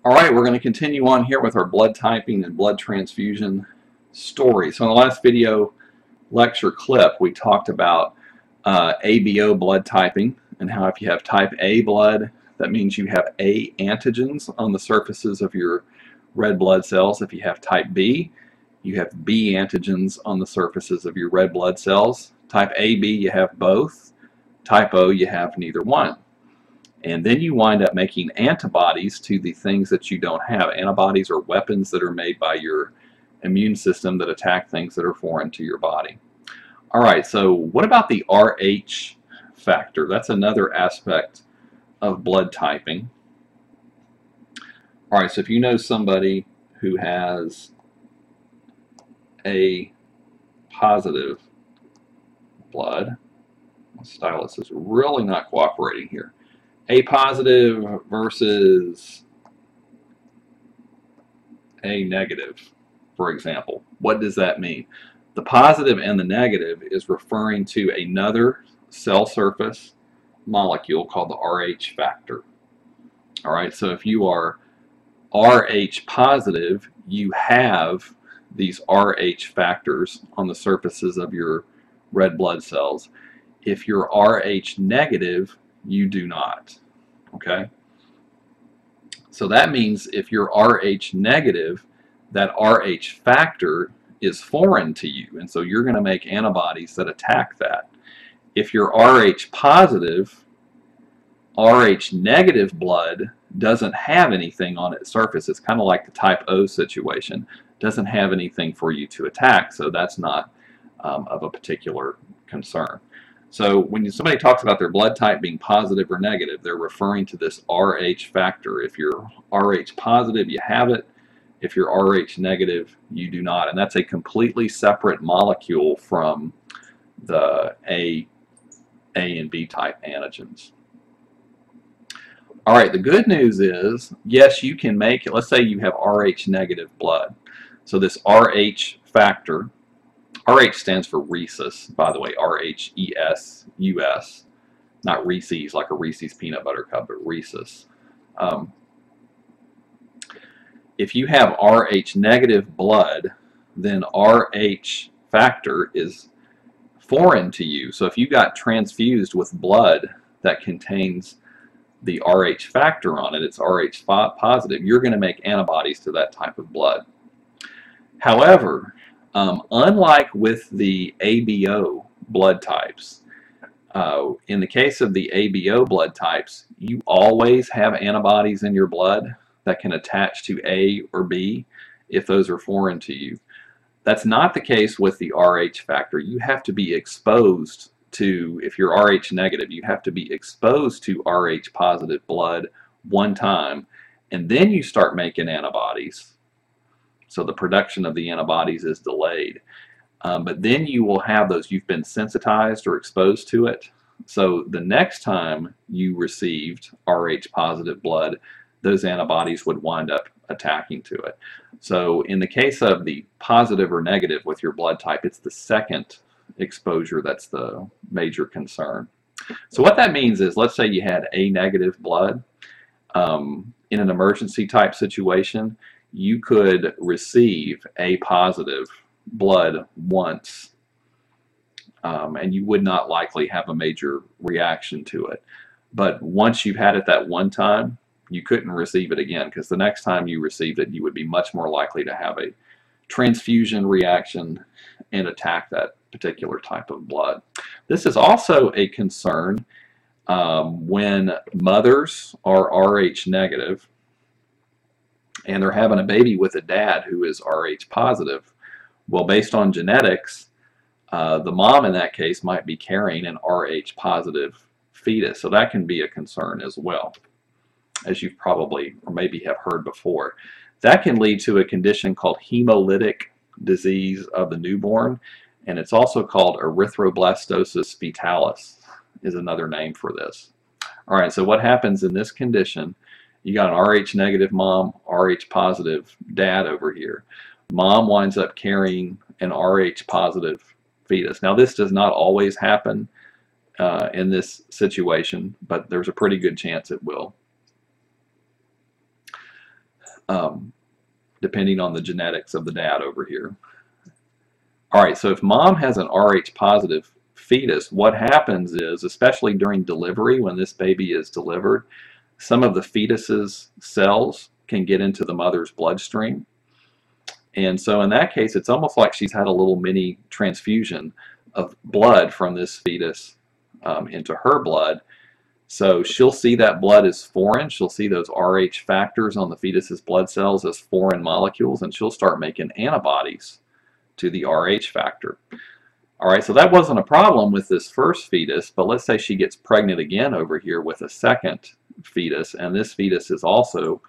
All right, we're going to continue on here with our blood typing and blood transfusion story. So in the last video lecture clip, we talked about ABO blood typing and how if you have type A blood, that means you have A antigens on the surfaces of your red blood cells. If you have type B, you have B antigens on the surfaces of your red blood cells. Type AB, you have both. Type O, you have neither one. And then you wind up making antibodies to the things that you don't have. Antibodies are weapons that are made by your immune system that attack things that are foreign to your body. All right, so what about the Rh factor? That's another aspect of blood typing. All right, so if you know somebody who has A positive blood, my stylus is really not cooperating here. A positive versus A negative, for example. What does that mean? The positive and the negative is referring to another cell surface molecule called the Rh factor. All right, so if you are Rh positive, you have these Rh factors on the surfaces of your red blood cells. If you're Rh negative, you do not. Okay? So that means if you're Rh negative, that Rh factor is foreign to you, and so you're going to make antibodies that attack that. If you're Rh positive, Rh negative blood doesn't have anything on its surface. It's kind of like the type O situation. Doesn't have anything for you to attack, so that's not of a particular concern. So when somebody talks about their blood type being positive or negative, they're referring to this Rh factor. If you're Rh positive, you have it. If you're Rh negative, you do not. And that's a completely separate molecule from the A and B type antigens. All right, the good news is, yes, you can make it. Let's say you have Rh negative blood. So this Rh factor, Rh stands for rhesus, by the way, R-H-E-S-U-S, not Reese's like a Reese's peanut butter cup, but rhesus. If you have Rh negative blood, then Rh factor is foreign to you. So if you got transfused with blood that contains the Rh factor on it, it's Rh positive, you're going to make antibodies to that type of blood. However, unlike with the ABO blood types, in the case of the ABO blood types, you always have antibodies in your blood that can attach to A or B if those are foreign to you. That's not the case with the Rh factor. You have to be exposed to, if you're Rh negative, you have to be exposed to Rh positive blood one time, and then you start making antibodies. So the production of the antibodies is delayed. But then you will have those, you've been sensitized or exposed to it. So the next time you received Rh positive blood, those antibodies would wind up attacking to it. So in the case of the positive or negative with your blood type, it's the second exposure that's the major concern. So what that means is, let's say you had A negative blood. In an emergency type situation, you could receive A positive blood once, and you would not likely have a major reaction to it. But once you've had it that one time, you couldn't receive it again, because the next time you received it, you would be much more likely to have a transfusion reaction and attack that particular type of blood. This is also a concern when mothers are Rh negative and they're having a baby with a dad who is Rh positive. Well, based on genetics, the mom in that case might be carrying an Rh positive fetus, so that can be a concern as well, as you've probably or maybe have heard before. That can lead to a condition called hemolytic disease of the newborn, and it's also called erythroblastosis fetalis is another name for this. All right, so what happens in this condition, you got an Rh negative mom, Rh positive dad over here. Mom winds up carrying an Rh positive fetus. Now this does not always happen in this situation, but there's a pretty good chance it will. depending on the genetics of the dad over here. All right, so if mom has an Rh positive fetus, what happens is, especially during delivery, when this baby is delivered, some of the fetus's cells can get into the mother's bloodstream. And so in that case, it's almost like she's had a little mini transfusion of blood from this fetus into her blood. So she'll see that blood as foreign. She'll see those Rh factors on the fetus's blood cells as foreign molecules, and she'll start making antibodies to the Rh factor. All right, so that wasn't a problem with this first fetus, but let's say she gets pregnant again over here with a second fetus, and this fetus is also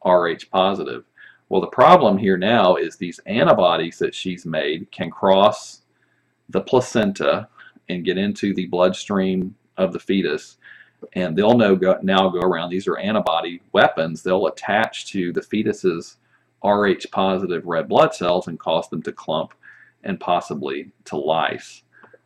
Rh positive. Well, the problem here now is these antibodies that she's made can cross the placenta and get into the bloodstream of the fetus, and they'll now go around. These are antibody weapons. They'll attach to the fetus's Rh positive red blood cells and cause them to clump and possibly to lyse.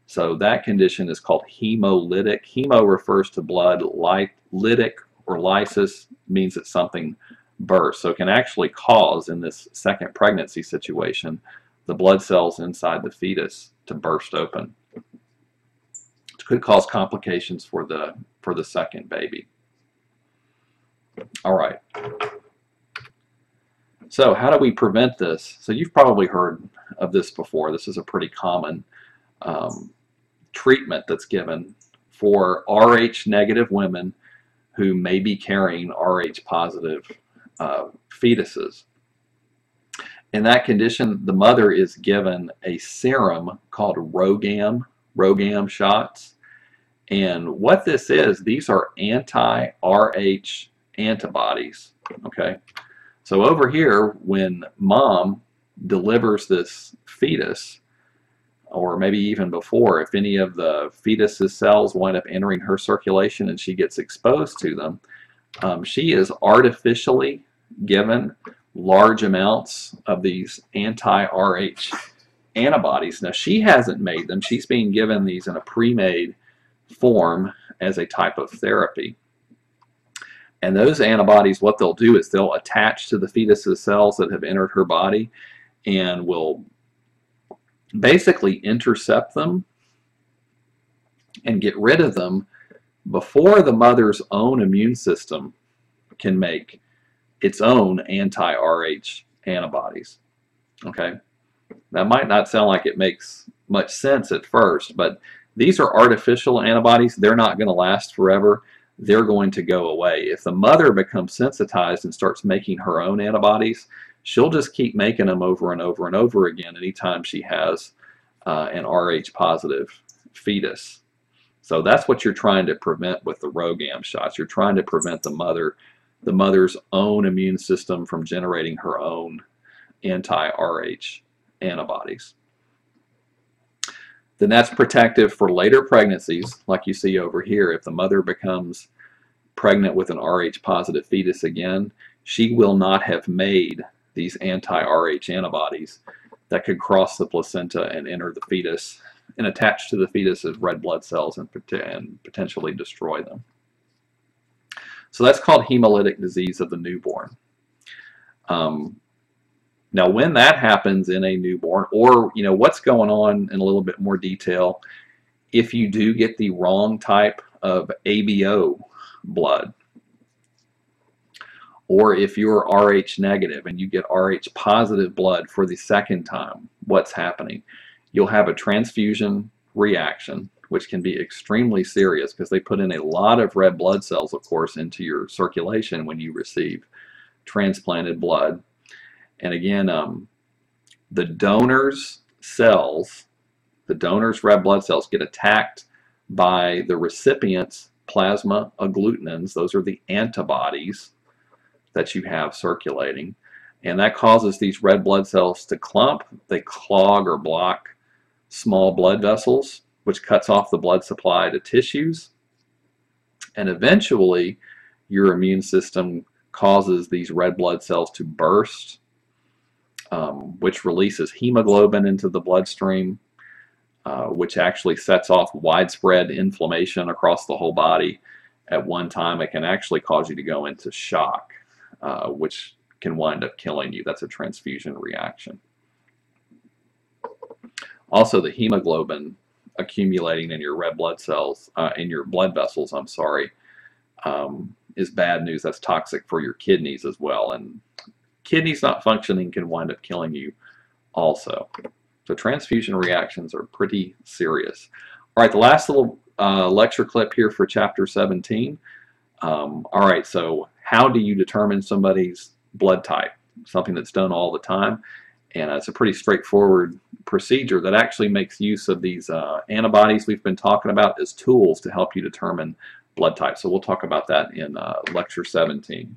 So that condition is called hemolytic. Hemo refers to blood. Lytic or lysis means that something bursts. So it can actually cause, in this second pregnancy situation, the blood cells inside the fetus to burst open. It could cause complications for the second baby. All right. So how do we prevent this? So you've probably heard of this before. This is a pretty common treatment that's given for Rh negative women who may be carrying Rh positive fetuses. In that condition, the mother is given a serum called RhoGAM shots. And what this is, these are anti-Rh antibodies. Okay, so over here, when mom delivers this fetus, or maybe even before, if any of the fetus's cells wind up entering her circulation and she gets exposed to them, she is artificially given large amounts of these anti-Rh antibodies. Now, she hasn't made them. She's being given these in a pre-made form as a type of therapy. And those antibodies, what they'll do is they'll attach to the fetus's cells that have entered her body and will basically intercept them and get rid of them before the mother's own immune system can make its own anti-Rh antibodies. Okay, that might not sound like it makes much sense at first, but these are artificial antibodies. They're not going to last forever. They're going to go away. If the mother becomes sensitized and starts making her own antibodies, she'll just keep making them over and over and over again anytime she has an Rh positive fetus. So that's what you're trying to prevent with the RhoGAM shots. You're trying to prevent the mother's own immune system from generating her own anti-Rh antibodies. Then that's protective for later pregnancies, like you see over here. If the mother becomes pregnant with an Rh positive fetus again, she will not have made these anti-Rh antibodies that could cross the placenta and enter the fetus and attach to the fetus's red blood cells and potentially destroy them. So that's called hemolytic disease of the newborn. Now, when that happens in a newborn, or what's going on in a little bit more detail, if you do get the wrong type of ABO blood, or if you're Rh negative and you get Rh positive blood for the second time, what's happening? You'll have a transfusion reaction, which can be extremely serious because they put in a lot of red blood cells, of course, into your circulation when you receive transplanted blood. And again, the donor's cells, the donor's red blood cells, get attacked by the recipient's plasma agglutinins. Those are the antibodies that you have circulating. And that causes these red blood cells to clump. They clog or block small blood vessels, which cuts off the blood supply to tissues. And eventually, your immune system causes these red blood cells to burst, which releases hemoglobin into the bloodstream, which actually sets off widespread inflammation across the whole body at one time. It can actually cause you to go into shock, which can wind up killing you. That's a transfusion reaction. Also, the hemoglobin accumulating in your red blood cells, in your blood vessels, I'm sorry, is bad news. That's toxic for your kidneys as well. And kidneys not functioning can wind up killing you also. So transfusion reactions are pretty serious. All right, the last little lecture clip here for chapter 17. All right, so how do you determine somebody's blood type? Something that's done all the time. And it's a pretty straightforward procedure that actually makes use of these antibodies we've been talking about as tools to help you determine blood type. So we'll talk about that in lecture 17.